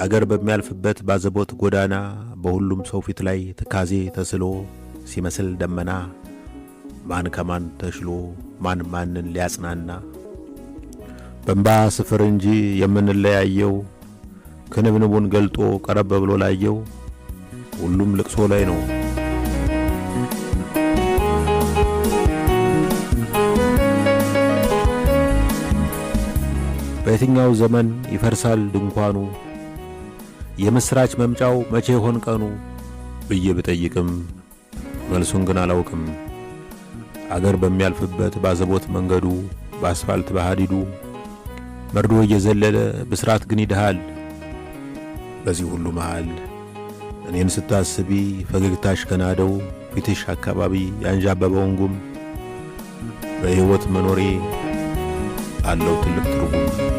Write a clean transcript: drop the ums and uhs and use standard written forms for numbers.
አገር በሚያልፍበት ባዘቦት ጎዳና በሁሉም ሰው ፊት ላይ ትካዜ ተስሎ ሲመስል ደመና ማን ከማን ተሽሎ ማን ማንን ሊያጽናና በእንባ ስፍር እንጂ የምንለያየው ክንብንቡን ገልጦ ቀረብ ብሎ ላየው ሁሉም ልቅሶ ላይ ነው። በየትኛው ዘመን ይፈርሳል ድንኳኑ የምስራች መምጫው መቼ ሆን ቀኑ ብዬ ብጠይቅም መልሱን ግን አላውቅም። አገር በሚያልፍበት ባዘቦት መንገዱ በአስፋልት በሐዲዱ መርዶ እየዘለለ ብስራት ግን ይድሃል። በዚህ ሁሉ መሃል እኔን ስታስቢ ፈገግታሽ ከናደው ፊትሽ አካባቢ ያንዣበበውን ጉም በሕይወት መኖሬ አለው ትልቅ ትርጉም።